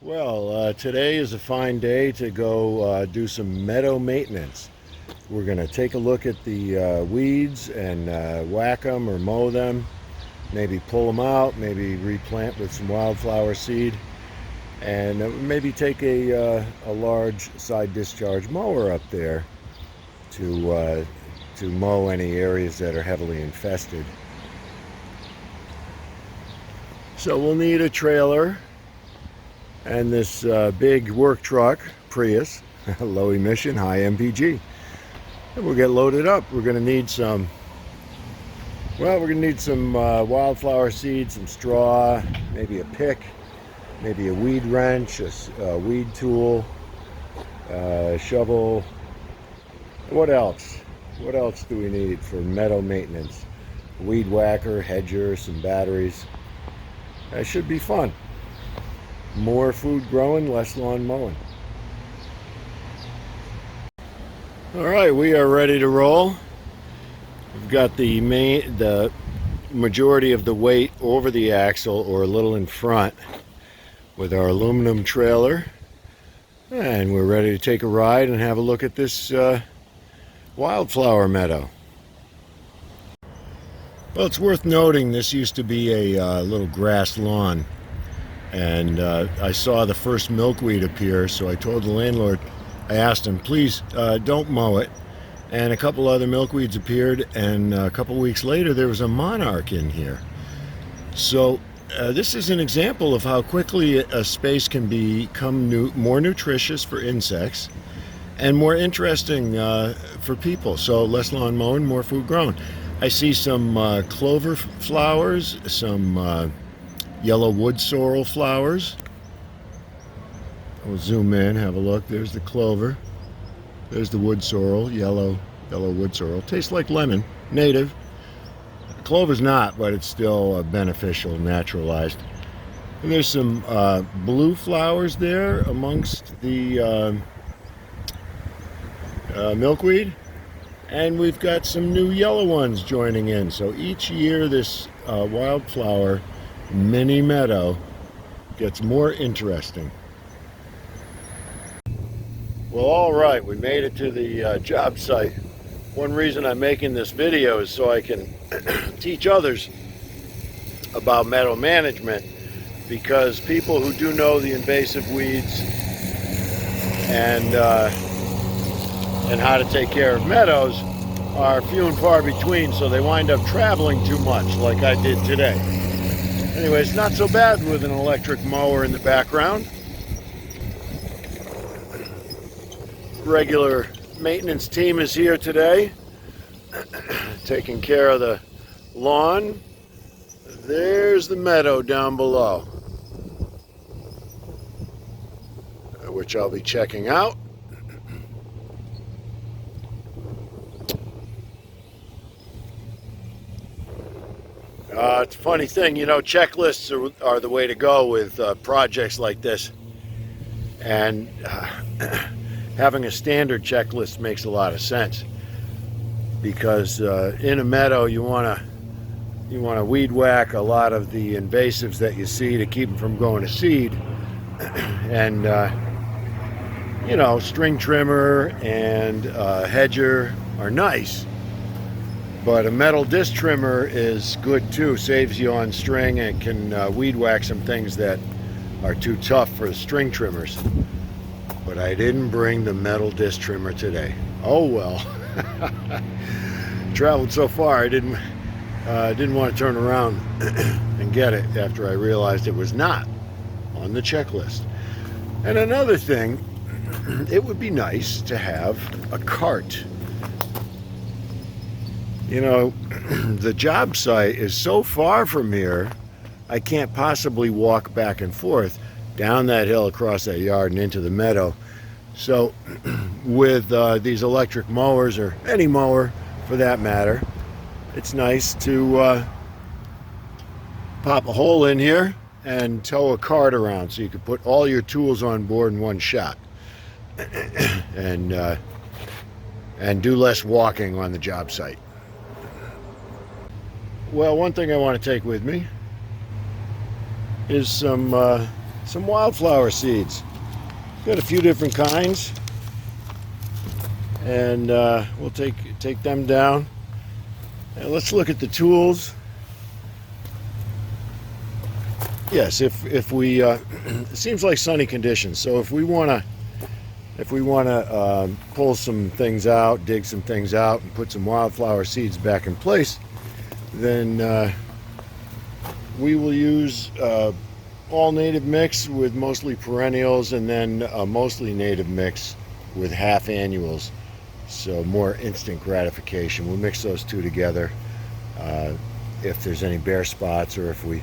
Today is a fine day to go do some meadow maintenance. We're going to take a look at the weeds and whack them or mow them, maybe pull them out, maybe replant with some wildflower seed, and maybe take a large side discharge mower up there to mow any areas that are heavily infested. So we'll need a trailer and this big work truck, Prius, low emission, high MPG. And we'll get loaded up. We're gonna need some, wildflower seeds, some straw, maybe a pick, maybe a weed wrench, a weed tool, shovel. What else? What else do we need for meadow maintenance? Weed whacker, hedger, some batteries. That should be fun. More food growing, less lawn mowing. All right, we are ready to roll. We've got the majority of the weight over the axle or a little in front with our aluminum trailer, and we're ready to take a ride and have a look at this wildflower meadow. Well, it's worth noting this used to be a little grass lawn, and I saw the first milkweed appear, so I told the landlord, I asked him, please don't mow it. And a couple other milkweeds appeared, and a couple weeks later there was a monarch in here. So this is an example of how quickly a space can become more nutritious for insects and more interesting for people. So less lawn mowing, more food grown. I see some clover flowers, some yellow wood sorrel flowers. We'll zoom in, have a look. There's the clover. There's the wood sorrel, yellow wood sorrel. Tastes like lemon, native. Clover's not, but it's still beneficial, naturalized. And there's some blue flowers there amongst the milkweed. And we've got some new yellow ones joining in. So each year this wildflower mini meadow gets more interesting. Well, all right, we made it to the job site. One reason I'm making this video is so I can teach others about meadow management, because people who do know the invasive weeds and how to take care of meadows are few and far between, so they wind up traveling too much, like I did today. Anyway, it's not so bad with an electric mower in the background. Regular maintenance team is here today, taking care of the lawn. There's the meadow down below, which I'll be checking out. It's a funny thing, you know, checklists are the way to go with projects like this. And having a standard checklist makes a lot of sense, because in a meadow you want to weed whack a lot of the invasives that you see to keep them from going to seed. And you know, string trimmer and hedger are nice, but a metal disc trimmer is good too. Saves you on string and can weed whack some things that are too tough for the string trimmers. But I didn't bring the metal disc trimmer today. Oh well. Traveled so far, I didn't want to turn around and get it after I realized it was not on the checklist. And another thing, it would be nice to have a cart. You know, the job site is so far from here, I can't possibly walk back and forth down that hill, across that yard, and into the meadow. So with these electric mowers, or any mower for that matter, it's nice to pop a hole in here and tow a cart around, so you can put all your tools on board in one shot and do less walking on the job site. Well, one thing I want to take with me is some some wildflower seeds. Got a few different kinds, and we'll take them down. And let's look at the tools. Yes, if we it seems like sunny conditions, so if we want to pull some things out, dig some things out, and put some wildflower seeds back in place, then we will use all native mix with mostly perennials, and then a mostly native mix with half annuals, so more instant gratification. We'll mix those two together if there's any bare spots, or if we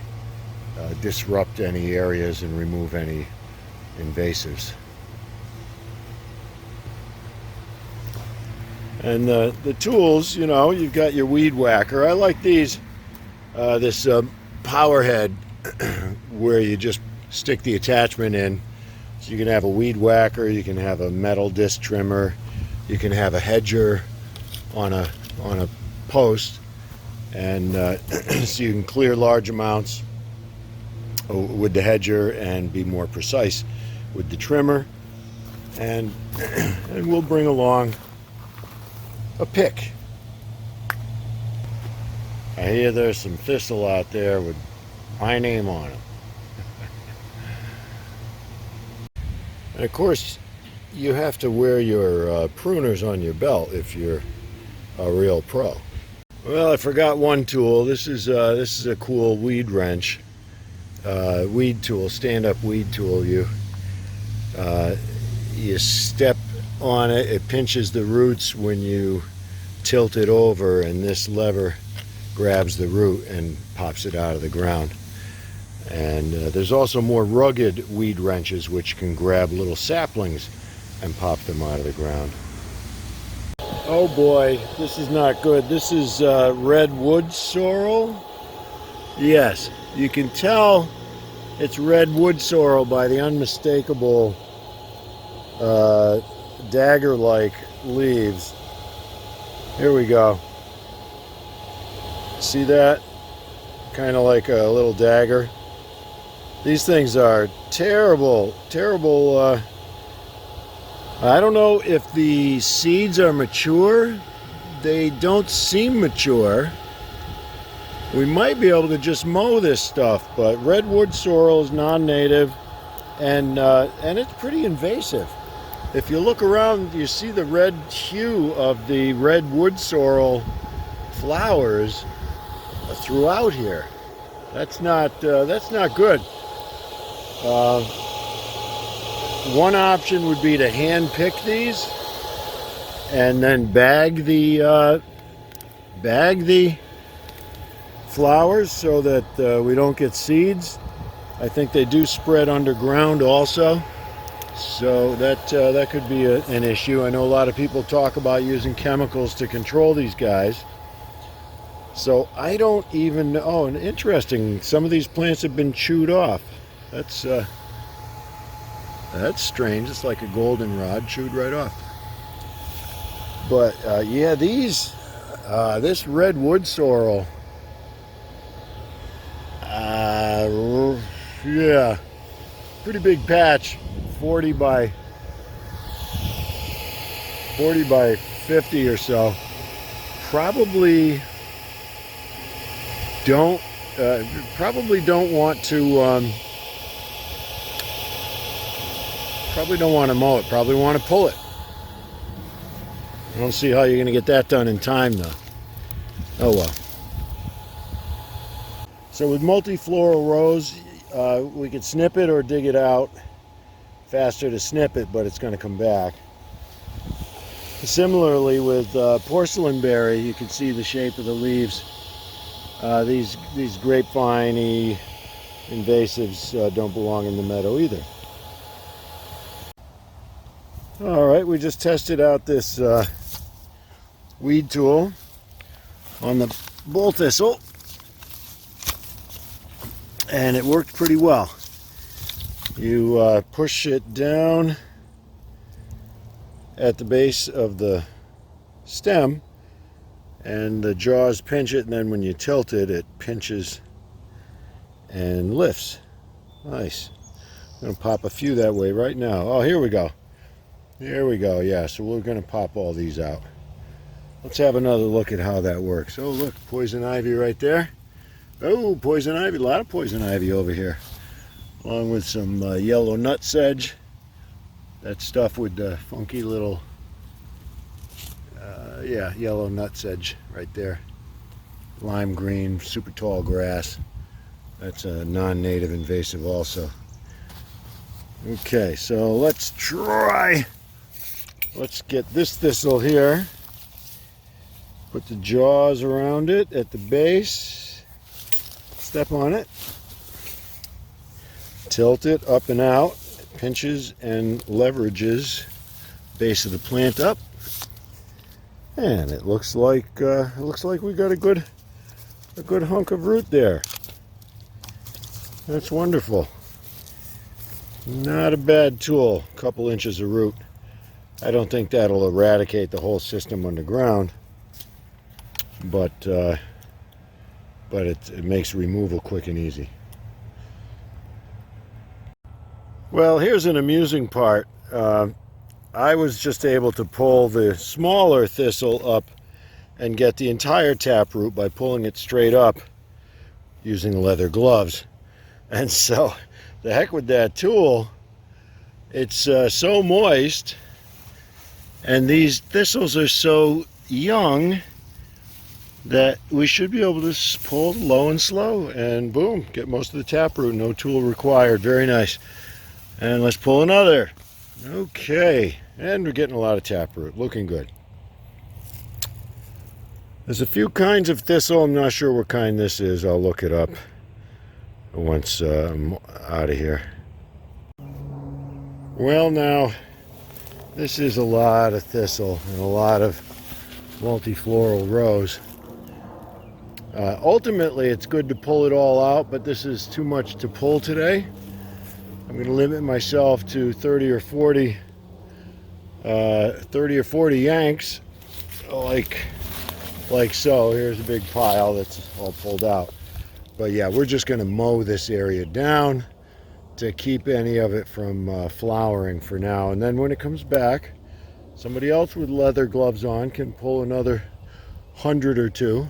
disrupt any areas and remove any invasives. And the tools, you know, you've got your weed whacker. I like these, this power head where you just stick the attachment in. So you can have a weed whacker, you can have a metal disc trimmer, you can have a hedger on a post, and so you can clear large amounts with the hedger and be more precise with the trimmer. And we'll bring along a pick. I hear there's some thistle out there with my name on it. And of course, you have to wear your pruners on your belt if you're a real pro. Well, I forgot one tool. This is a cool weed wrench, weed tool, stand-up weed tool. You step on it. It pinches the roots when you tilt it over, and this lever grabs the root and pops it out of the ground. And there's also more rugged weed wrenches which can grab little saplings and pop them out of the ground. Oh boy, this is not good. This is redwood sorrel. Yes, you can tell it's redwood sorrel by the unmistakable dagger-like leaves. Here we go. See that? Kind of like a little dagger. These things are terrible, terrible. I don't know if the seeds are mature. They don't seem mature. We might be able to just mow this stuff, but redwood sorrel is non-native, and it's pretty invasive. If you look around, you see the red hue of the redwood sorrel flowers throughout here. That's not good. One option would be to hand pick these and then bag the flowers so that we don't get seeds. I think they do spread underground also, so that could be an issue. I know a lot of people talk about using chemicals to control these guys. So I don't even know. Oh, and interesting, some of these plants have been chewed off. That's strange. It's like a goldenrod chewed right off. But yeah, this redwood sorrel, yeah, pretty big patch, 40 by 50 or so. Probably don't want to mow it. Probably want to pull it. I don't see how you're going to get that done in time, though. Oh well. So with multifloral rose, we could snip it or dig it out. Faster to snip it, but it's going to come back. Similarly with porcelain berry, you can see the shape of the leaves. These grapevine-y invasives don't belong in the meadow either. All right, we just tested out this weed tool on the bull thistle, and it worked pretty well. You push it down at the base of the stem, and the jaws pinch it, and then when you tilt it, it pinches and lifts. Nice. Gonna pop a few that way right now. Oh, here we go. Here we go. Yeah, so we're gonna pop all these out. Let's have another look at how that works. Oh, look, poison ivy right there. Oh, poison ivy, a lot of poison ivy over here. Along with some yellow nutsedge. That stuff with the funky little, yeah, yellow nutsedge right there. Lime green, super tall grass. That's a non-native invasive also. Okay, so let's try. Let's get this thistle here. Put the jaws around it at the base. Step on it. Tilt it up and out. It pinches and leverages base of the plant up. And it looks like we got a good hunk of root there. That's wonderful. Not a bad tool. A couple inches of root. I don't think that'll eradicate the whole system underground. But it makes removal quick and easy. Well, here's an amusing part. I was just able to pull the smaller thistle up and get the entire taproot by pulling it straight up using leather gloves. And so, the heck with that tool. It's so moist, and these thistles are so young that we should be able to pull low and slow and boom, get most of the taproot. No tool required. Very nice. And let's pull another. Okay, and we're getting a lot of taproot. Looking good. There's a few kinds of thistle. I'm not sure what kind this is. I'll look it up once I'm out of here. Well, now this is a lot of thistle and a lot of multifloral rose. Ultimately, it's good to pull it all out, but this is too much to pull today. I'm going to limit myself to 30 or 40 yanks, like so. Here's a big pile that's all pulled out. But yeah, we're just going to mow this area down to keep any of it from flowering for now. And then when it comes back, somebody else with leather gloves on can pull another 100 or two.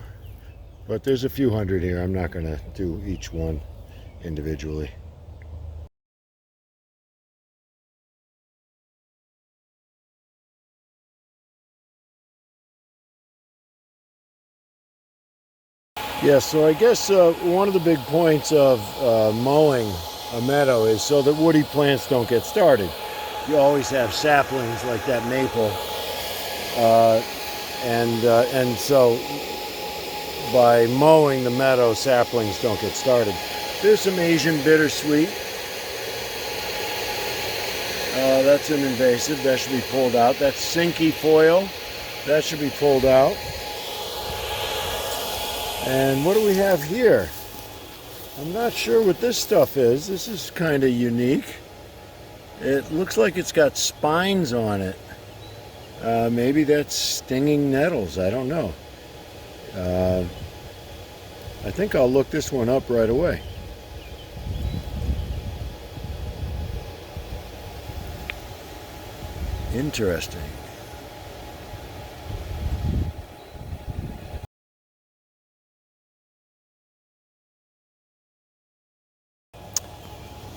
But there's a few hundred here. I'm not going to do each one individually. Yeah, so I guess one of the big points of mowing a meadow is so that woody plants don't get started. You always have saplings like that maple, and so by mowing the meadow, saplings don't get started. There's some Asian bittersweet. That's an invasive. That should be pulled out. That's sinky foil. That should be pulled out. And what do we have here? I'm not sure what this stuff is. This is kind of unique. It looks like it's got spines on it. Maybe that's stinging nettles. I don't know. I think I'll look this one up right away. Interesting.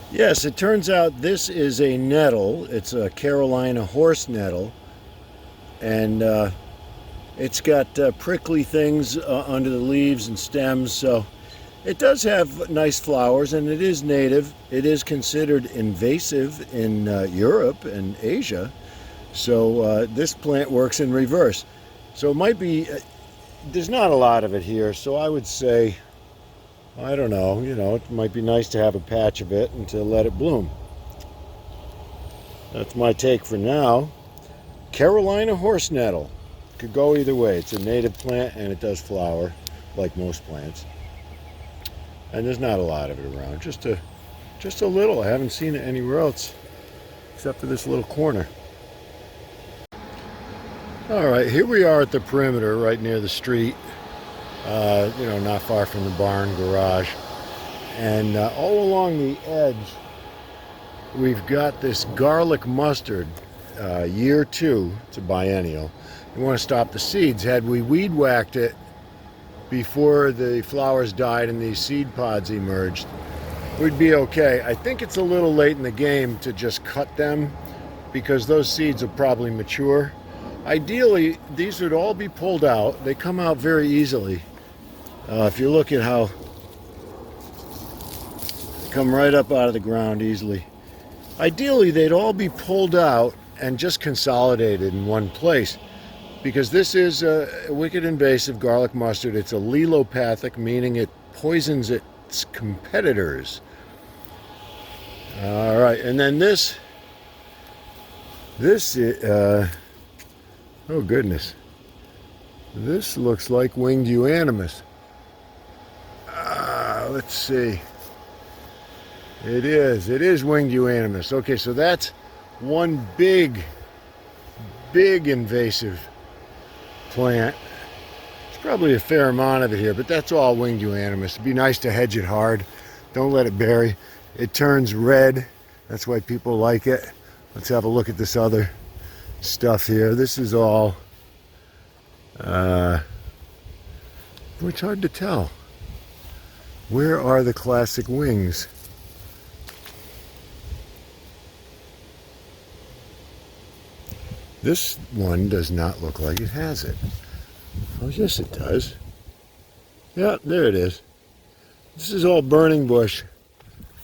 Yes, it turns out this is a nettle. It's a Carolina horse nettle. And it's got prickly things under the leaves and stems. So it does have nice flowers, and it is native. It is considered invasive in Europe and Asia. So this plant works in reverse. So it might be, there's not a lot of it here. So I would say, I don't know, it might be nice to have a patch of it and to let it bloom. That's my take for now. Carolina horse nettle. Could go either way. It's a native plant and it does flower like most plants. And there's not a lot of it around. Just a little. I haven't seen it anywhere else except for this little corner. All right, here we are at the perimeter right near the street. Not far from the barn garage. And all along the edge, we've got this garlic mustard, year 2. It's a biennial. We want to stop the seeds. Had we weed whacked it before the flowers died and these seed pods emerged, we'd be okay. I think it's a little late in the game to just cut them because those seeds will probably mature. Ideally, these would all be pulled out. They come out very easily. If you look at how they come right up out of the ground easily. Ideally, they'd all be pulled out and just consolidated in one place, because this is a wicked invasive garlic mustard. It's a allelopathic, meaning it poisons its competitors. All right, and then this oh goodness, this looks like winged euonymus. Let's see. It is winged euonymus. Okay, so that's one big invasive plant. There's probably a fair amount of it here, but that's all winged euonymus. It'd be nice to hedge it hard. Don't let it bury. It turns red. That's why people like it. Let's have a look at this other stuff here. This is all, it's hard to tell. Where are the classic wings? This one does not look like it has it. Oh, yes it does. Yeah, there it is. This is all burning bush.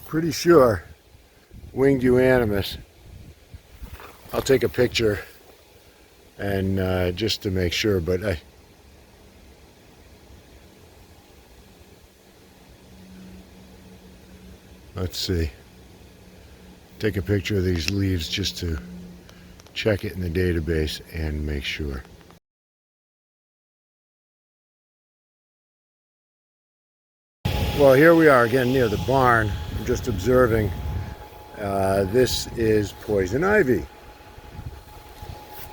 Pretty sure winged euonymus. I'll take a picture and just to make sure, but let's see. Take a picture of these leaves just to check it in the database and make sure. Well, here we are again near the barn. I'm just observing. This is poison ivy,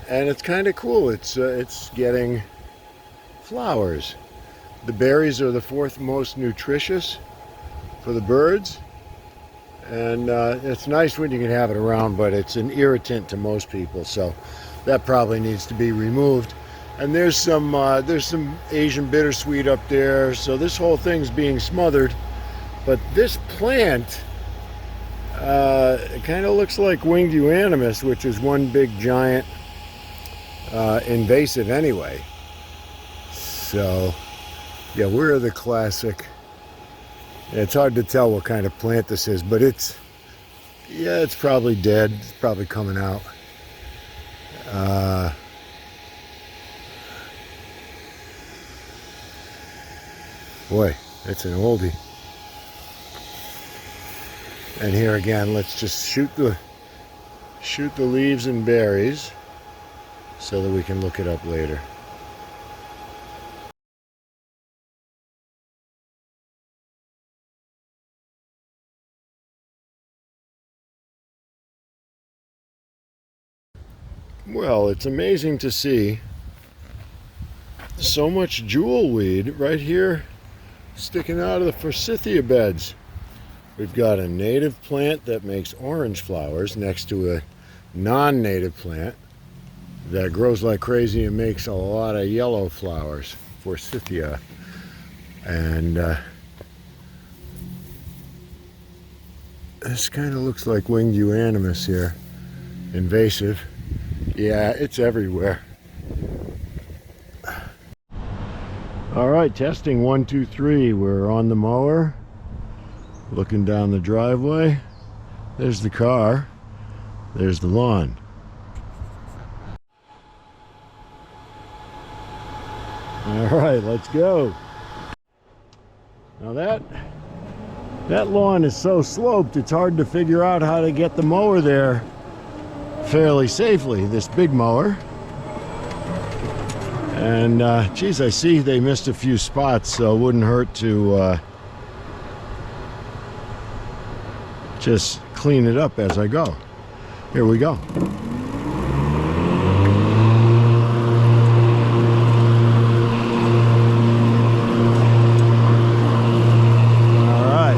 and it's kind of cool. It's getting flowers. The berries are the 4th most nutritious for the birds, and it's nice when you can have it around, but it's an irritant to most people, so that probably needs to be removed. And there's some Asian bittersweet up there, so this whole thing's being smothered. But this plant it kind of looks like winged euonymus, which is one big giant invasive anyway. So yeah, we're the classic. It's hard to tell what kind of plant this is, but it's probably dead. It's probably coming out. Boy, it's an oldie. And here again, let's just shoot the leaves and berries so that we can look it up later. Well, it's amazing to see so much jewelweed right here sticking out of the forsythia beds. We've got a native plant that makes orange flowers next to a non-native plant that grows like crazy and makes a lot of yellow flowers, forsythia. And this kind of looks like winged euonymus here. Invasive. Yeah, it's everywhere. All right, testing 1, 2, 3. We're on the mower, looking down the driveway. There's the car. There's the lawn. All right, let's go. Now that lawn is so sloped, it's hard to figure out how to get the mower there fairly safely, this big mower. And geez, I see they missed a few spots, so it wouldn't hurt to just clean it up as I go. Here we go. All right.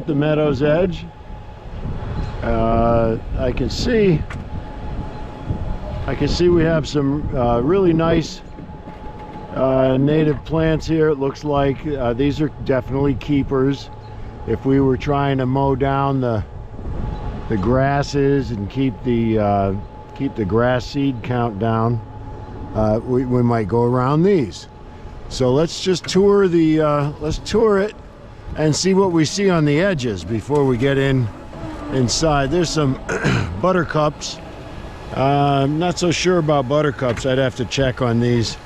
at the meadow's edge. I can see we have some really nice native plants here. It looks like these are definitely keepers. If we were trying to mow down the grasses and keep the grass seed count down, we might go around these. So let's just tour the let's tour it and see what we see on the edges before we get inside. There's some buttercups. I'm not so sure about buttercups. I'd have to check on these.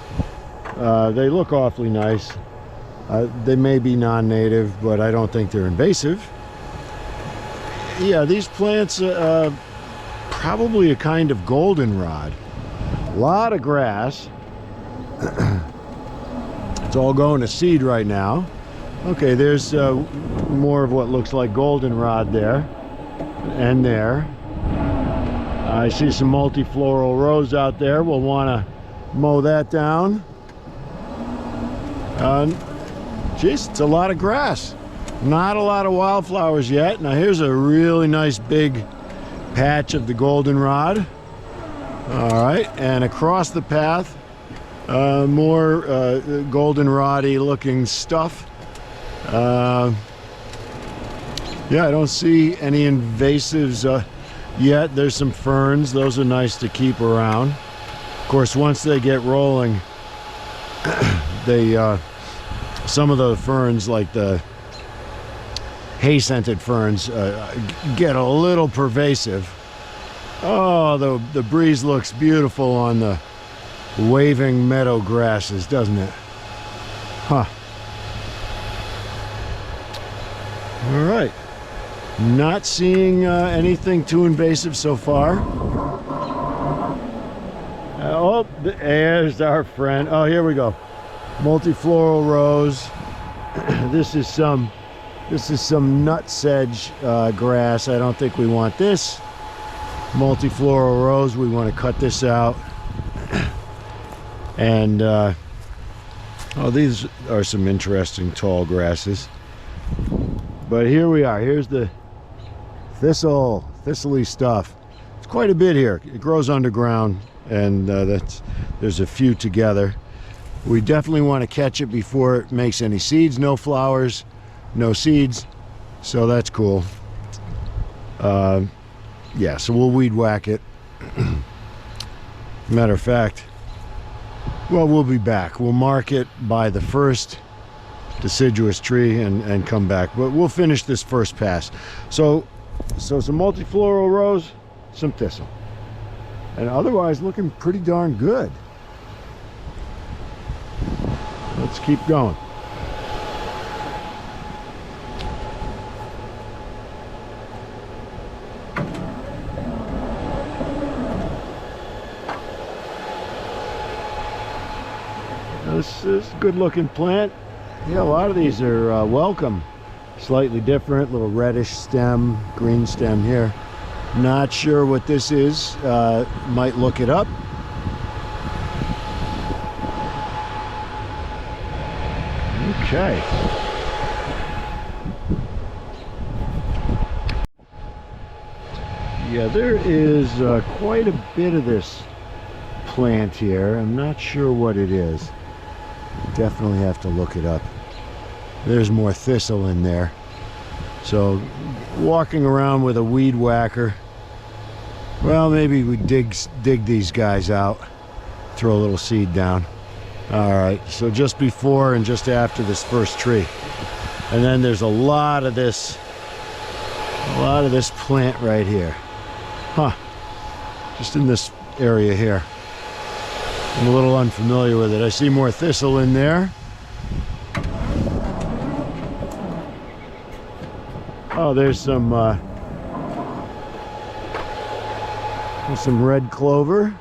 They look awfully nice. They may be non-native, but I don't think they're invasive. Yeah, these plants probably a kind of goldenrod. A lot of grass. It's all going to seed right now. Okay, there's more of what looks like goldenrod there and there. I see some multifloral rose out there. We'll want to mow that down. Geez, it's a lot of grass. Not a lot of wildflowers yet. Now here's a really nice big patch of the goldenrod. All right, and across the path, more goldenrod-y looking stuff. Yeah, I don't see any invasives yet. There's some ferns. Those are nice to keep around. Of course, once they get rolling, some of the ferns, like the hay-scented ferns, get a little pervasive. Oh, the breeze looks beautiful on the waving meadow grasses, doesn't it? Huh. All right. Not seeing anything too invasive so far. Oh, there's our friend. Oh, here we go. Multifloral rose. This is some nutsedge grass. I don't think we want this. Multifloral rose, we want to cut this out. And oh, these are some interesting tall grasses. But here we are. Here's the thistly stuff. It's quite a bit here. It grows underground, and there's a few together. We definitely want to catch it before it makes any seeds. No flowers, no seeds, so that's cool. Yeah, so we'll weed whack it. Matter of fact, well, we'll be back. We'll mark it by the first deciduous tree and come back, but we'll finish this first pass. So some multifloral rose, some thistle, and otherwise looking pretty darn good. Let's keep going. This is a good looking plant. Yeah, a lot of these are welcome. Slightly different, little reddish stem, green stem here. Not sure what this is. Might look it up. Okay. Yeah, there is quite a bit of this plant here. I'm not sure what it is. Definitely have to look it up. There's more thistle in there. So walking around with a weed whacker, well, maybe we dig these guys out, throw a little seed down. All right, so just before and just after this first tree. And then there's a lot of this plant right here. Huh, just in this area here. I'm a little unfamiliar with it. I see more thistle in there. Oh, there's some red clover.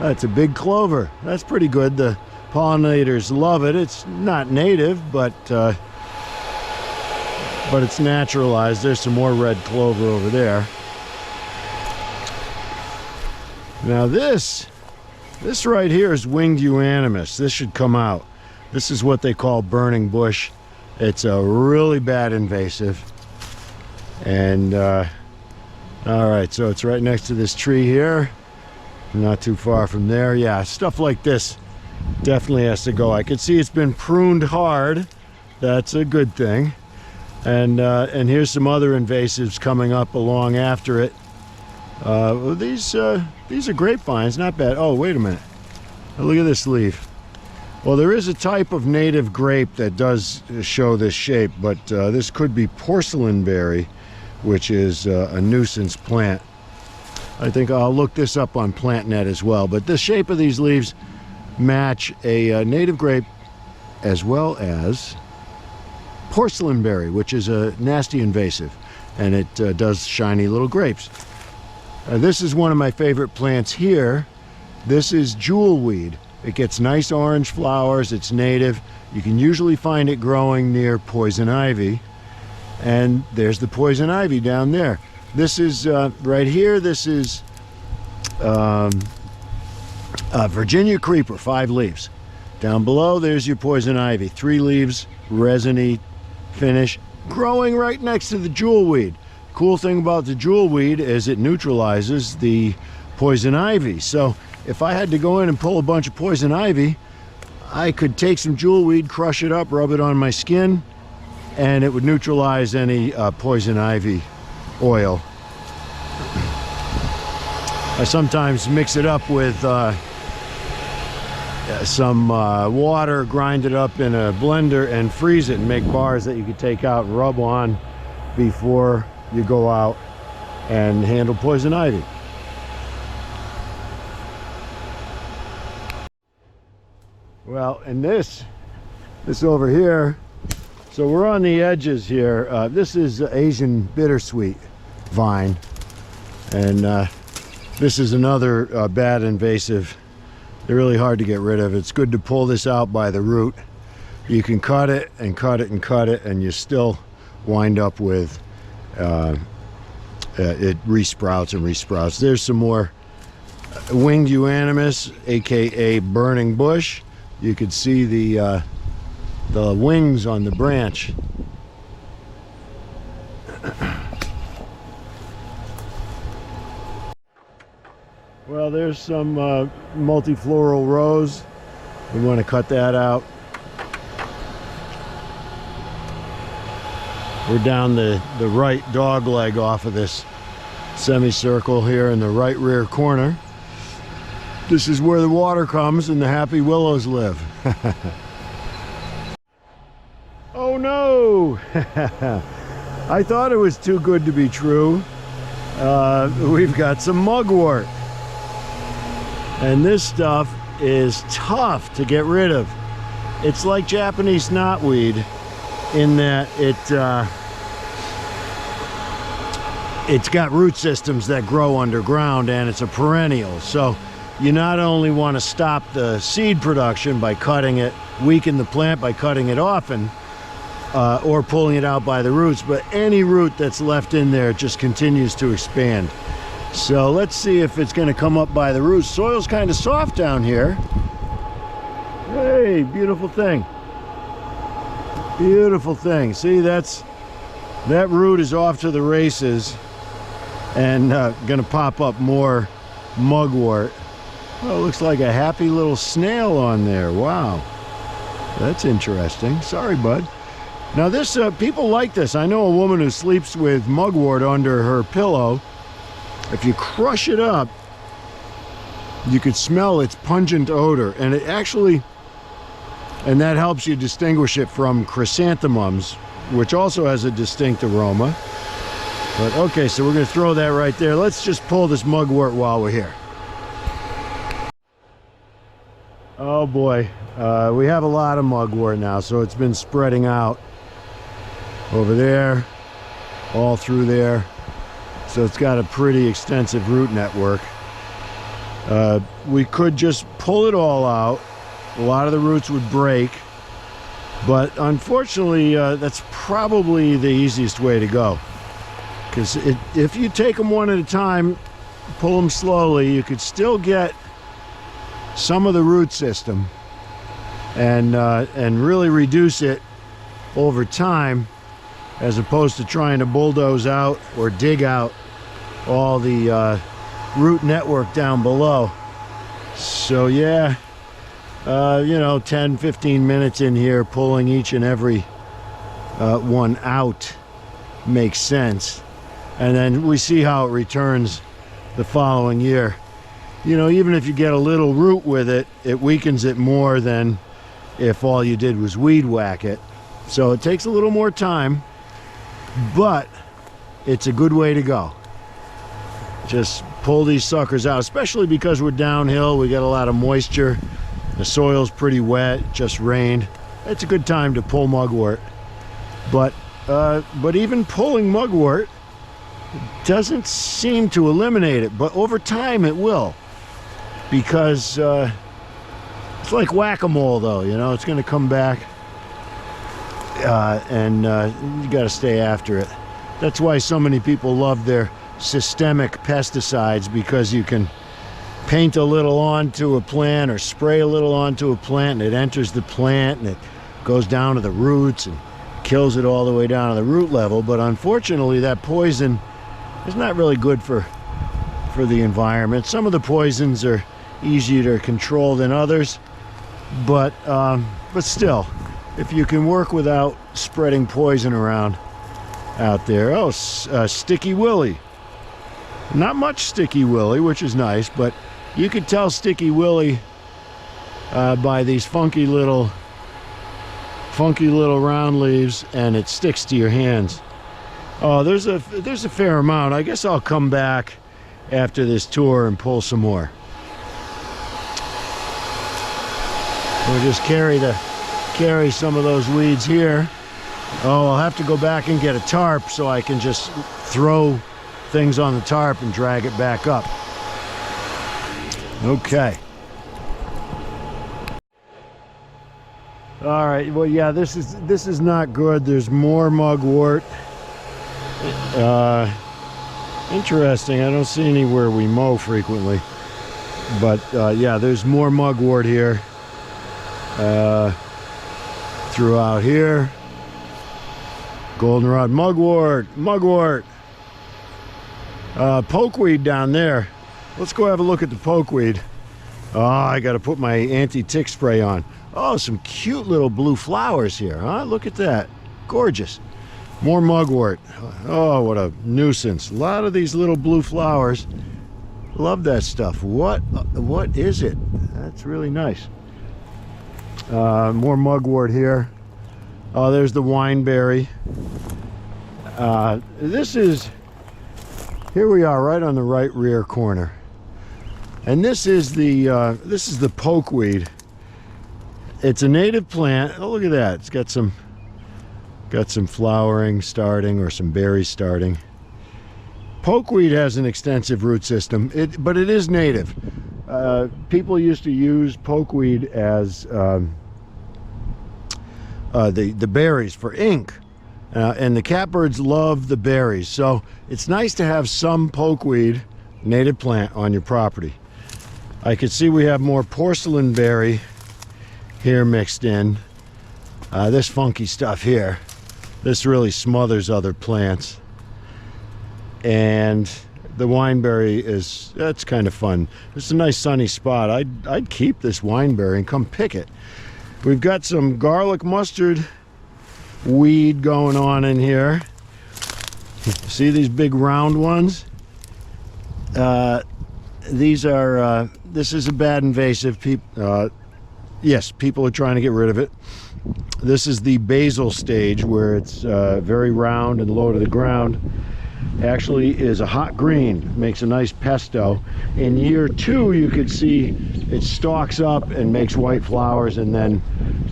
That's a big clover. That's pretty good. The pollinators love it. It's not native, but it's naturalized. There's some more red clover over there. Now this right here is winged unanimous. This should come out. This is what they call burning bush. It's a really bad invasive. And all right, so it's right next to this tree here, not too far from there. Yeah, stuff like this definitely has to go. I can see it's been pruned hard. That's a good thing. And here's some other invasives coming up along after it. These are grapevines, not bad. Oh, wait a minute. Look at this leaf. Well, there is a type of native grape that does show this shape, but this could be porcelain berry, which is a nuisance plant. I think I'll look this up on PlantNet as well. But the shape of these leaves match a native grape as well as porcelain berry, which is a nasty invasive, and it does shiny little grapes. This is one of my favorite plants here. This is jewelweed. It gets nice orange flowers. It's native. You can usually find it growing near poison ivy. And there's the poison ivy down there. This is right here. This is Virginia creeper, 5 leaves. Down below, there's your poison ivy, 3 leaves, resiny finish, growing right next to the jewelweed. Cool thing about the jewelweed is it neutralizes the poison ivy. So if I had to go in and pull a bunch of poison ivy, I could take some jewelweed, crush it up, rub it on my skin, and it would neutralize any poison ivy oil. I sometimes mix it up with some water, grind it up in a blender and freeze it and make bars that you could take out and rub on before you go out and handle poison ivy. Well, and this over here, so we're on the edges here. This is Asian bittersweet vine, and this is another bad invasive. They're really hard to get rid of. It's good to pull this out by the root. You can cut it and cut it and cut it, and you still wind up with it resprouts and resprouts. There's some more winged euonymus, aka burning bush. You could see the wings on the branch. Well, there's some multifloral rose. We want to cut that out. We're down the right dog leg off of this semicircle here in the right rear corner. This is where the water comes and the happy willows live. Oh no! I thought it was too good to be true. We've got some mugwort. And this stuff is tough to get rid of. It's like Japanese knotweed in that it's got root systems that grow underground, and it's a perennial. So you not only want to stop the seed production by cutting it, weaken the plant by cutting it often, or pulling it out by the roots, but any root that's left in there just continues to expand. So let's see if it's going to come up by the roots. Soil's kind of soft down here. Hey, beautiful thing. Beautiful thing. See, that root is off to the races, and going to pop up more mugwort. Oh, it looks like a happy little snail on there. Wow. That's interesting. Sorry, bud. Now this, people like this. I know a woman who sleeps with mugwort under her pillow. If you crush it up, you could smell its pungent odor, and it actually, and that helps you distinguish it from chrysanthemums, which also has a distinct aroma. But okay, so we're going to throw that right there. Let's just pull this mugwort while we're here. Oh boy, we have a lot of mugwort now, so it's been spreading out over there, all through there. So it's got a pretty extensive root network. We could just pull it all out. A lot of the roots would break, but unfortunately that's probably the easiest way to go, because if you take them one at a time, pull them slowly, you could still get some of the root system and really reduce it over time. as opposed to trying to bulldoze out or dig out all the root network down below. So yeah, you know, 10-15 minutes in here pulling each and every one out makes sense, and then we see how it returns the following year. You know, even if you get a little root with it, it weakens it more than if all you did was weed whack it. So it takes a little more time, but it's a good way to go. Just pull these suckers out, especially because we're downhill. We get a lot of moisture. The soil's pretty wet, just rained. It's a good time to pull mugwort. But even pulling mugwort doesn't seem to eliminate it, but over time it will. Because it's like whack-a-mole, though, you know, it's going to come back, and you got to stay after it. That's why so many people love their systemic pesticides, because you can paint a little onto a plant or spray a little onto a plant, and it enters the plant and it goes down to the roots and kills it all the way down to the root level. But unfortunately, that poison is not really good for the environment. Some of the poisons are easier to control than others, but still, if you can work without spreading poison around out there. Oh, Sticky Willie. Not much Sticky Willie, which is nice, but you could tell Sticky Willie by these funky little round leaves, and it sticks to your hands. Oh, there's a fair amount. I guess I'll come back after this tour and pull some more. We'll just carry some of those weeds here. Oh, I'll have to go back and get a tarp so I can just throw things on the tarp and drag it back up. Okay. All right, well, yeah, this is not good. There's more mugwort. Interesting, I don't see anywhere we mow frequently. But yeah, there's more mugwort here. Throughout here. Goldenrod mugwort. Pokeweed down there. Let's go have a look at the pokeweed. Oh, I got to put my anti-tick spray on. Oh, some cute little blue flowers here, huh? Look at that. Gorgeous. More mugwort. Oh, what a nuisance. A lot of these little blue flowers. Love that stuff. What is it? That's really nice. More mugwort here. Oh, there's the wineberry. Here we are, right on the right rear corner. And this is the pokeweed. It's a native plant. Oh, look at that. It's got some flowering starting, or some berries starting. Pokeweed has an extensive root system, but it is native. People used to use pokeweed as the berries for ink, and the catbirds love the berries. So it's nice to have some pokeweed, native plant, on your property. I can see we have more porcelain berry here mixed in. This funky stuff here, this really smothers other plants. And the wineberry that's kind of fun. It's a nice sunny spot. I'd keep this wineberry and come pick it. We've got some garlic mustard weed going on in here. See these big round ones? These are this is a bad invasive. Yes, people are trying to get rid of it. This is the basal stage, where it's very round and low to the ground. Actually is a hot green, makes a nice pesto. In year 2, you could see it stalks up and makes white flowers, and then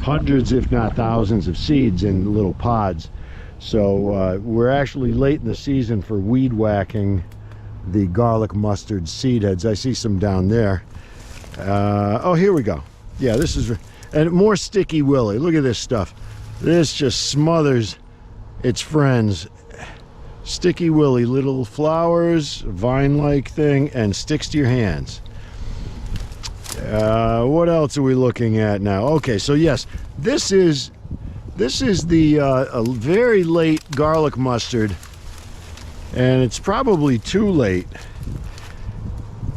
hundreds, if not thousands, of seeds in little pods. So we're actually late in the season for weed whacking the garlic mustard seed heads. I see some down there. Oh, here we go. Yeah, this is, and more Sticky Willie. Look at this stuff. This just smothers its friends. Sticky Willie, little flowers, vine-like thing, and sticks to your hands. What else are we looking at now? Okay, so yes, this is This is the a very late garlic mustard, and it's probably too late,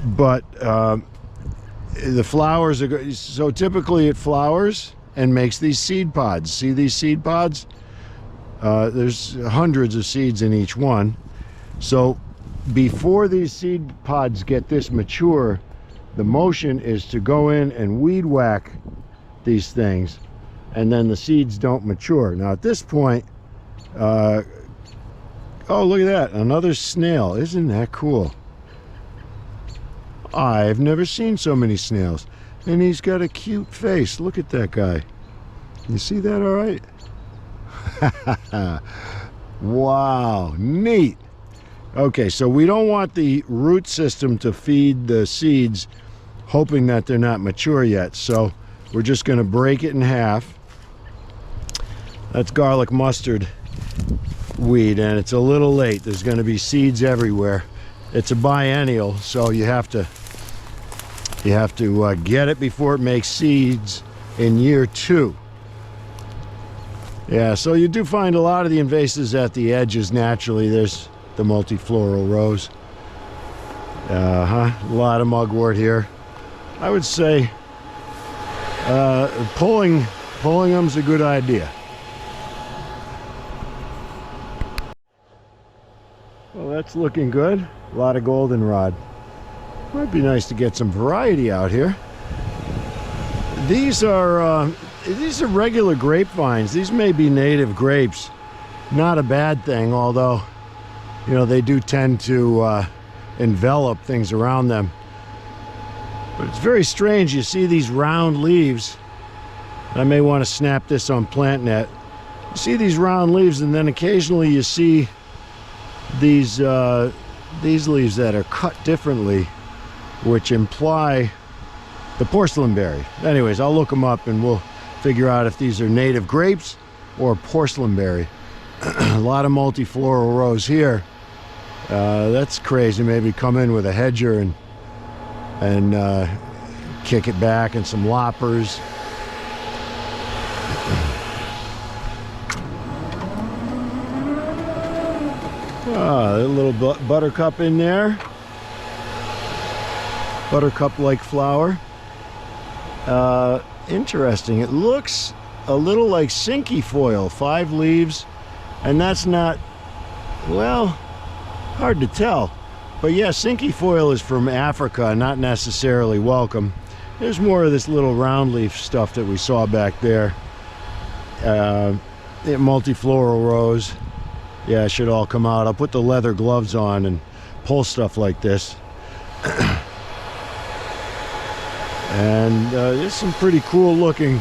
but the flowers are good. So typically it flowers and makes these seed pods. See these seed pods? There's hundreds of seeds in each one. So before these seed pods get this mature, the motion is to go in and weed whack these things, and then the seeds don't mature. Now at this point, oh, look at that, another snail. Isn't that cool? I've never seen so many snails. And he's got a cute face. Look at that guy. You see that all right? Wow, neat. Okay, so we don't want the root system to feed the seeds hoping that they're not mature yet. So we're just going to break it in half. That's garlic mustard weed, and it's a little late. There's going to be seeds everywhere. It's a biennial, so you have to get it before it makes seeds in year 2. Yeah, so you do find a lot of the invasives at the edges naturally. There's the multifloral rose. A lot of mugwort here. I would say pulling them's a good idea. Well, that's looking good. A lot of goldenrod. Might be nice to get some variety out here. These are regular grapevines. These may be native grapes. Not a bad thing, although, you know, they do tend to envelop things around them. But it's very strange. You see these round leaves. I may want to snap this on PlantNet. You see these round leaves, and then occasionally you see these leaves that are cut differently, which imply the porcelain berry. Anyways, I'll look them up and we'll figure out if these are native grapes or porcelain berry. A lot of multifloral rose here. That's crazy. Maybe come in with a hedger and kick it back, and some loppers. A little buttercup in there. Buttercup-like flower. Interesting. It looks a little like cinquefoil. 5 leaves, and that's not, well, hard to tell. But yeah, cinquefoil is from Africa, not necessarily welcome. There's more of this little round leaf stuff that we saw back there. Multifloral rose. Yeah, it should all come out. I'll put the leather gloves on and pull stuff like this. And there's some pretty cool looking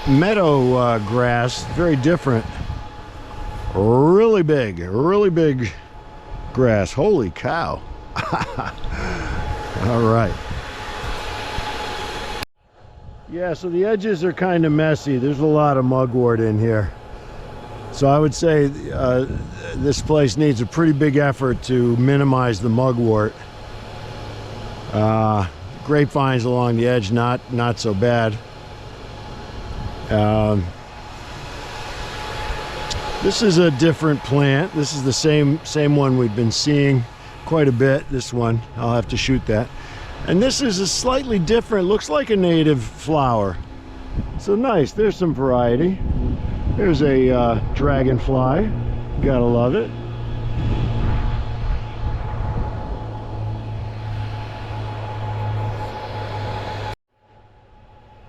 meadow grass. Very different. Really big grass. Holy cow. All right. Yeah, so the edges are kind of messy. There's a lot of mugwort in here. So I would say this place needs a pretty big effort to minimize the mugwort. Grapevines along the edge, not so bad. This is a different plant. This is the same one we've been seeing quite a bit. This one, I'll have to shoot that. And this is a slightly different, looks like a native flower. So nice, there's some variety. There's a dragonfly, gotta love it.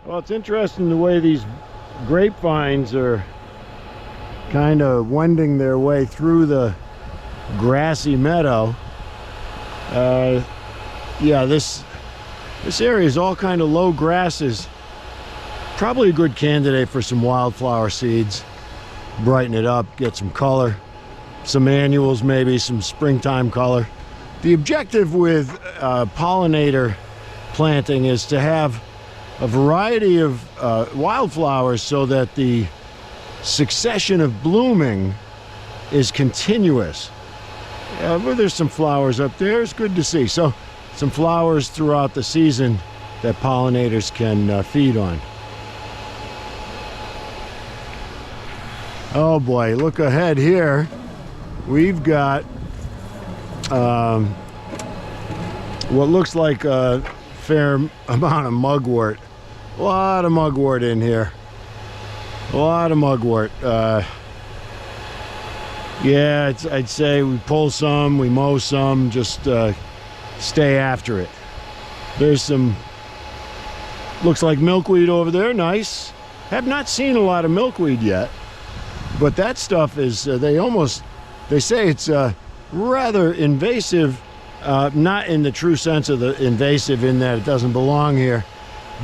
Well, it's interesting the way these grapevines are kind of wending their way through the grassy meadow. Yeah, this area is all kind of low grasses. Probably a good candidate for some wildflower seeds. Brighten it up, get some color. Some annuals, maybe some springtime color. The objective with pollinator planting is to have a variety of wildflowers so that the succession of blooming is continuous. Well, there's some flowers up there. It's good to see. So some flowers throughout the season that pollinators can feed on. Oh boy, look ahead here. We've got what looks like a fair amount of mugwort. A lot of mugwort in here. A lot of mugwort. Yeah, I'd say we pull some, we mow some, just stay after it. There's some, looks like milkweed over there, nice. Have not seen a lot of milkweed yet, but that stuff is, they say it's rather invasive, not in the true sense of the invasive in that it doesn't belong here,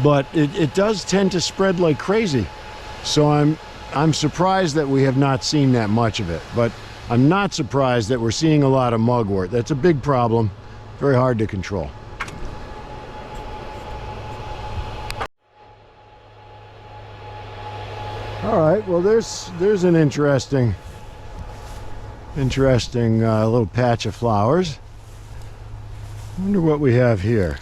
but it does tend to spread like crazy. So I'm surprised that we have not seen that much of it, but I'm not surprised that we're seeing a lot of mugwort. That's a big problem, very hard to control. All right, well there's an interesting little patch of flowers. Wonder what we have here.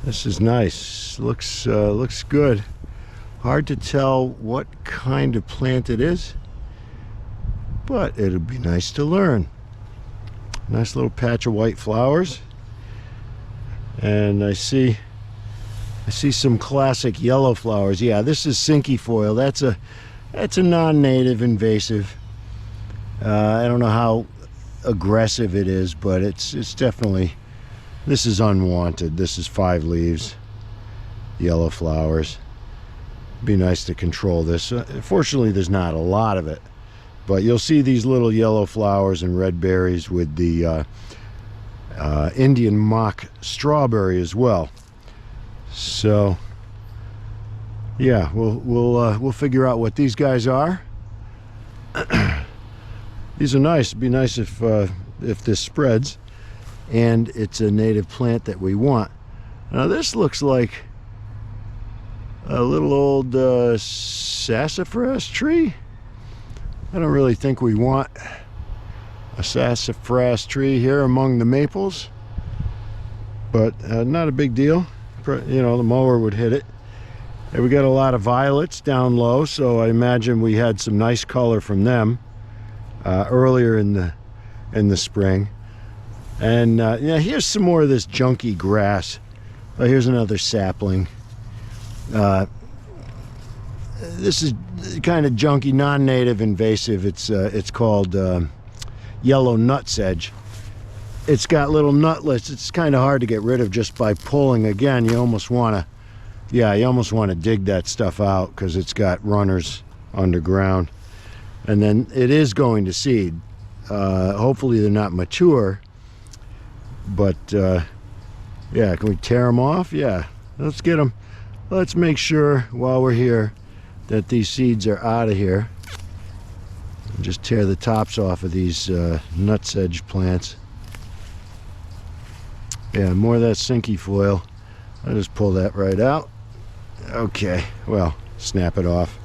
This is nice. Looks good. Hard to tell what kind of plant it is, but it'll be nice to learn. Nice little patch of white flowers, and I see some classic yellow flowers. Yeah, this is cinquefoil. That's a non-native invasive. I don't know how aggressive it is, but it's definitely, this is unwanted. This is 5 leaves, yellow flowers. Be nice to control this. Fortunately, there's not a lot of it, but you'll see these little yellow flowers and red berries with the Indian mock strawberry as well. So yeah, we'll figure out what these guys are. These are nice. It'd be nice if this spreads and it's a native plant that we want. Now this looks like a little old sassafras tree. I don't really think we want a sassafras tree here among the maples, but not a big deal. You know, the mower would hit it. And we got a lot of violets down low, so I imagine we had some nice color from them earlier in the spring. And yeah, here's some more of this junky grass. Oh, here's another sapling. This is kind of junky, non-native invasive. It's called yellow nutsedge. It's got little nutlets. It's kind of hard to get rid of just by pulling. Again, you almost want to, yeah, you almost want to dig that stuff out because it's got runners underground. And then it is going to seed. Hopefully they're not mature, but yeah, can we tear them off? Yeah, let's get them. Let's make sure while we're here that these seeds are out of here. Just tear the tops off of these nutsedge plants. Yeah, more of that cinquefoil. I'll just pull that right out. Okay, well, snap it off.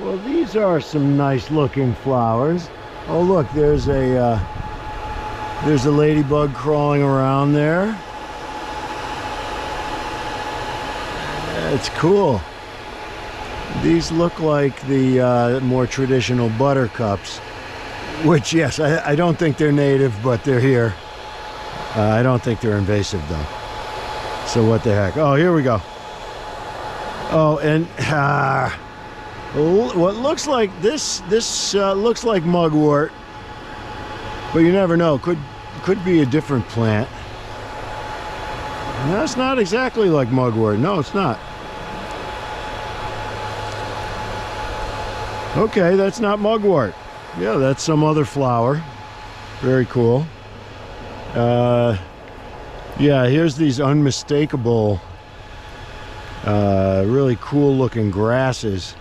Well, these are some nice looking flowers. Oh look, there's a ladybug crawling around there. It's cool. These look like the more traditional buttercups, which, yes, I don't think they're native, but they're here. I don't think they're invasive though. So what the heck? Oh, here we go. Oh, and what looks like this looks like mugwort, but you never know. Could be a different plant. No, it's not exactly like mugwort. No, it's not. Okay, that's not mugwort. Yeah, that's some other flower. Very cool. Yeah, here's these unmistakable, really cool looking grasses.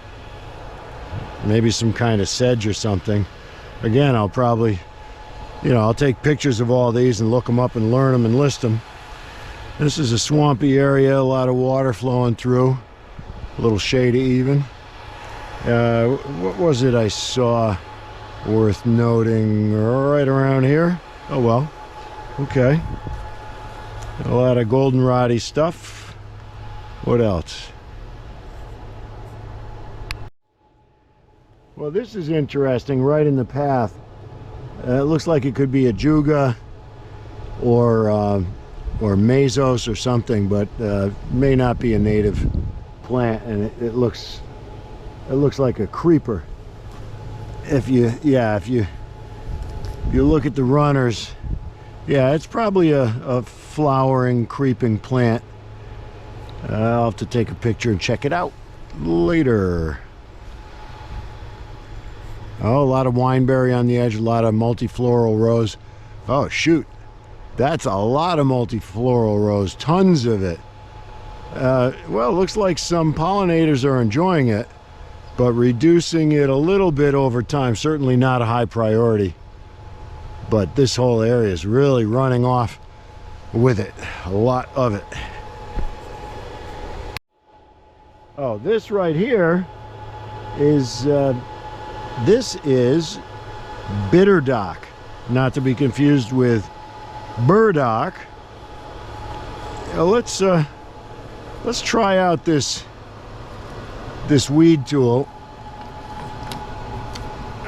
Maybe some kind of sedge or something. Again, I'll probably, I'll take pictures of all these and look them up and learn them and list them. This is a swampy area, a lot of water flowing through, a little shady even. What was it I saw worth noting right around here? Oh well, okay. A lot of goldenroddy stuff. What else? Well, this is interesting, right in the path. It looks like it could be a juga or mesos or something, but may not be a native plant, and it looks like a creeper. If you look at the runners, yeah, it's probably a flowering, creeping plant. I'll have to take a picture and check it out later. Oh, a lot of wineberry on the edge, a lot of multifloral rose. Oh, shoot. That's a lot of multifloral rose, tons of it. Well, it looks like some pollinators are enjoying it, but reducing it a little bit over time. Certainly not a high priority. But this whole area is really running off with it. A lot of it. Oh, this right here is... this is bitterdock, not to be confused with burdock. Let's try out this weed tool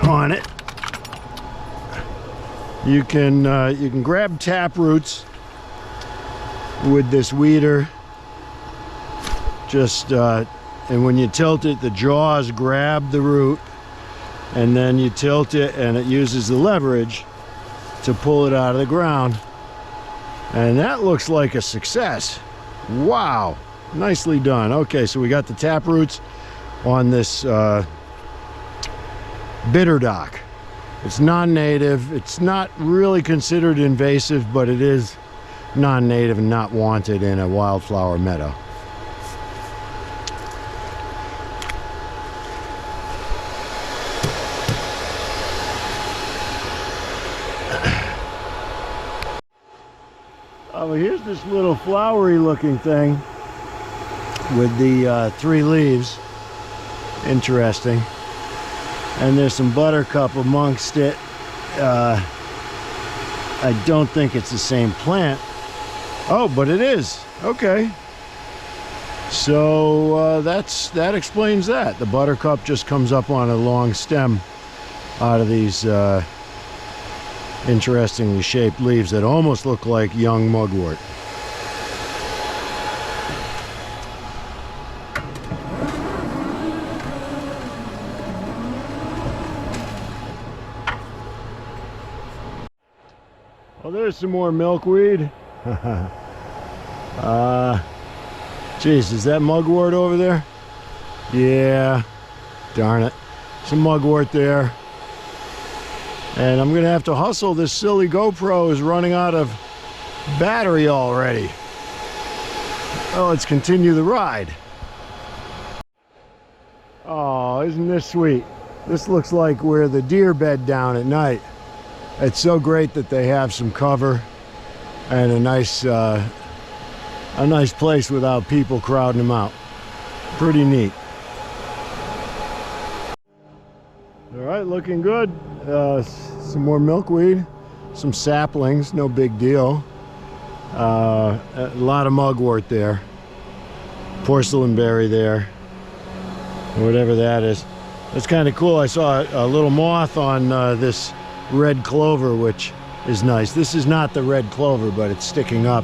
on it. You can grab tap roots with this weeder. Just and when you tilt it, the jaws grab the root. And then you tilt it and it uses the leverage to pull it out of the ground. And that looks like a success. Wow, nicely done. Okay, so we got the tap roots on this bitterdock. It's non-native. It's not really considered invasive, but it is non-native and not wanted in a wildflower meadow. Oh, here's this little flowery looking thing with the 3 leaves. Interesting. And there's some buttercup amongst it. I don't think it's the same plant. Oh, but it is. Okay. So that explains that. The buttercup just comes up on a long stem out of these interestingly shaped leaves that almost look like young mugwort. Oh, there's some more milkweed. Geez, is that mugwort over there? Yeah, darn it. Some mugwort there. And I'm gonna have to hustle. This silly GoPro is running out of battery already. Well, let's continue the ride. Oh, isn't this sweet? This looks like where the deer bed down at night. It's so great that they have some cover and a nice place without people crowding them out. Pretty neat. All right, looking good. Some more milkweed, some saplings, no big deal. A lot of mugwort there. Porcelain berry there. Whatever that is. That's kind of cool. I saw a little moth on this red clover, which is nice. This is not the red clover, but it's sticking up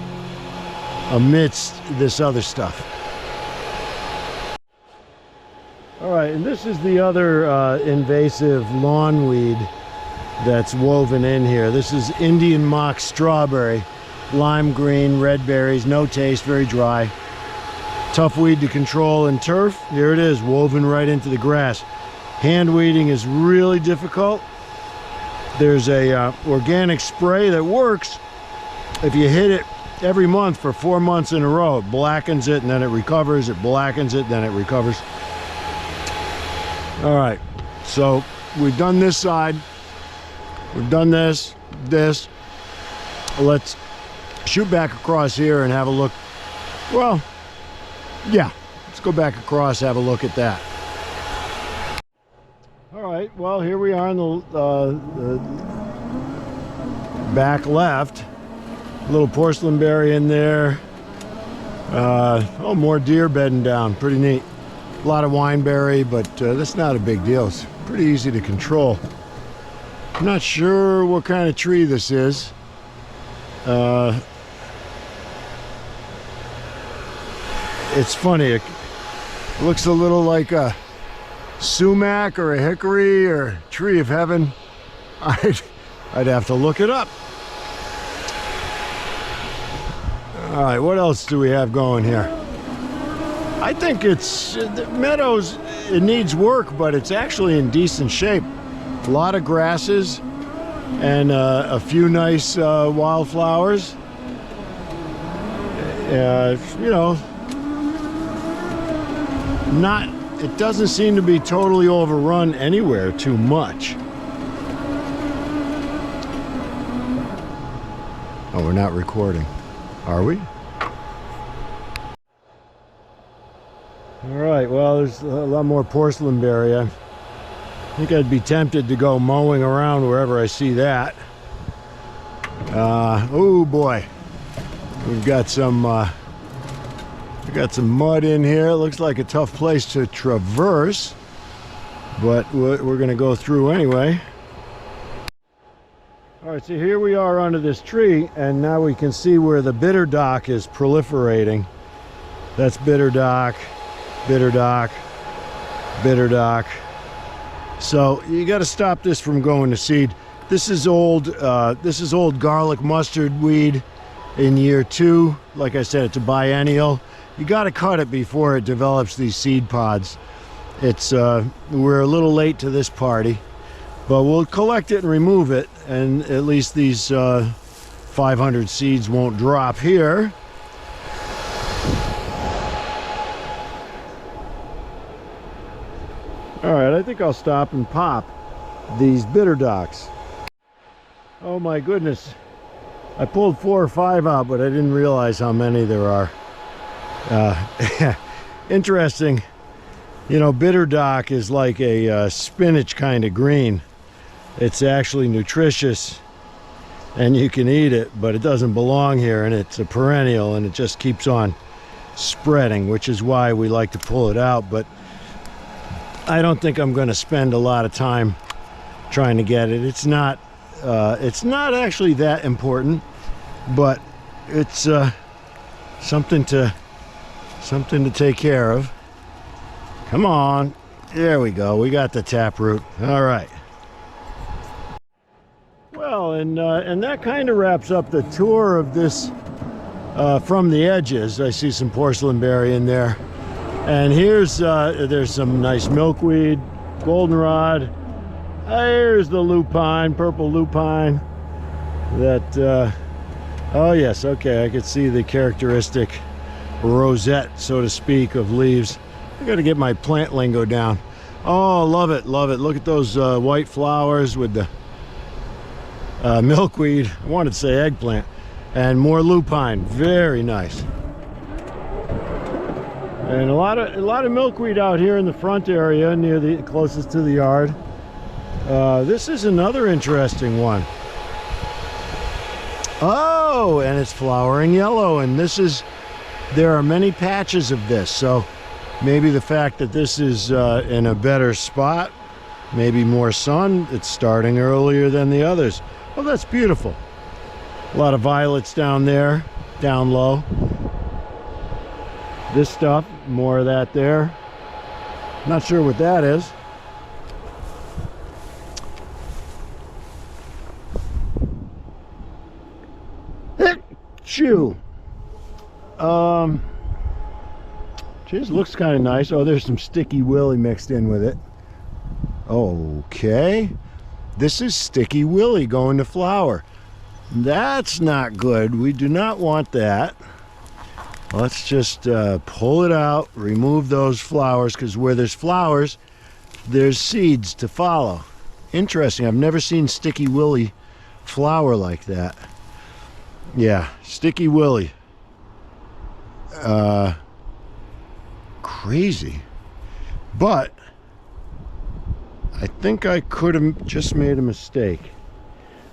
amidst this other stuff. All right, and this is the other invasive lawn weed that's woven in here. This is Indian mock strawberry. Lime green, red berries, no taste, very dry. Tough weed to control in turf. Here it is, woven right into the grass. Hand weeding is really difficult. There's a organic spray that works if you hit it every month for 4 months in a row. It blackens it and then it recovers. It blackens it, then it recovers. All right, so we've done this side. We've done this. Let's shoot back across here and have a look. Well, yeah, let's go back across, have a look at that. All right, well, here we are in the back left. A little porcelain berry in there. Oh, more deer bedding down, pretty neat. A lot of wineberry, but that's not a big deal. It's pretty easy to control. I'm not sure what kind of tree this is. It's funny. It looks a little like a sumac or a hickory or tree of heaven. I'd have to look it up. All right, what else do we have going here? I think it's Meadows. It needs work, but it's actually in decent shape. A lot of grasses and a few nice wildflowers. You know, it doesn't seem to be totally overrun anywhere too much. Oh, we're not recording, are we? All right, well, there's a lot more porcelain berry. I think I'd be tempted to go mowing around wherever I see that. Oh boy, we've got some mud in here. It looks like a tough place to traverse, but we're gonna go through anyway. All right, so here we are under this tree, and now we can see where the bitter dock is proliferating. That's bitter dock, bitter dock, bitter dock. So you got to stop this from going to seed. This is old garlic mustard weed in year 2. Like I said, it's a biennial. You got to cut it before it develops these seed pods. We're a little late to this party, but we'll collect it and remove it, and at least these 500 seeds won't drop here. All right, I think I'll stop and pop these bitter docks. Oh my goodness. I pulled 4 or 5 out, but I didn't realize how many there are. Interesting. You know, bitter dock is like a spinach kind of green. It's actually nutritious and you can eat it, but it doesn't belong here, and it's a perennial and it just keeps on spreading, which is why we like to pull it out. But I don't think I'm going to spend a lot of time trying to get it. It's not actually that important, but it's something to take care of. Come on, there we go. We got the taproot. All right. Well, and that kind of wraps up the tour of this from the edges. I see some porcelain berry in there. And here's there's some nice milkweed, goldenrod. Here's the lupine, purple lupine. That oh yes, okay, I could see the characteristic rosette, so to speak, of leaves. I got to get my plant lingo down. Oh, love it, love it. Look at those white flowers with the milkweed. I wanted to say eggplant, and more lupine. Very nice. And a lot of milkweed out here in the front area near the closest to the yard. This is another interesting one. Oh, and it's flowering yellow, and there are many patches of this, so maybe the fact that this is in a better spot, maybe more sun, it's starting earlier than the others. Well, that's beautiful. A lot of violets down there, down low. This stuff, more of that there. Not sure what that is. Chew. Geez, looks kind of nice. Oh, there's some sticky willy mixed in with it. Okay. This is sticky willy going to flower. That's not good. We do not want that. Let's just pull it out, remove those flowers, because where there's flowers, there's seeds to follow. Interesting. I've never seen sticky willy flower like that. Yeah, sticky willy. Crazy. But I think I could have just made a mistake,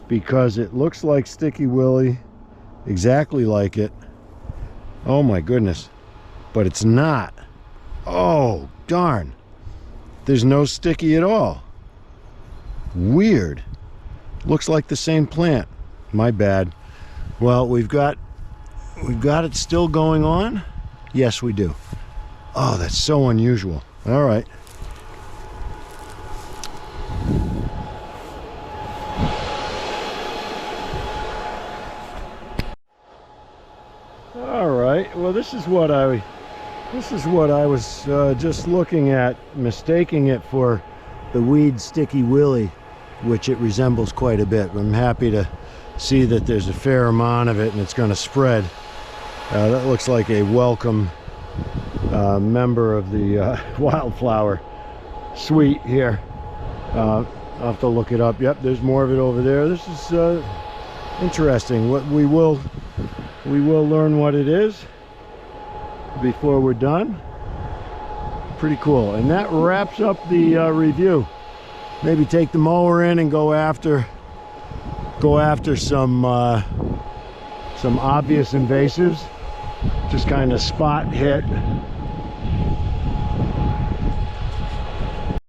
because it looks like sticky willy, exactly like it. Oh my goodness, but it's not. Oh darn. There's no sticky at all. Weird. Looks like the same plant. My bad. Well, we've got it still going on. Yes, we do. Oh, that's so unusual. All right. All right. Well, this is what I was just looking at, mistaking it for the weed Sticky Willie, which it resembles quite a bit. I'm happy to see that there's a fair amount of it and it's going to spread. That looks like a welcome member of the wildflower suite here. I'll have to look it up. Yep, there's more of it over there. This is interesting. What we will learn what it is before we're done. Pretty cool. And that wraps up the review. Maybe take the mower in and go after some obvious invasives. Just kind of spot hit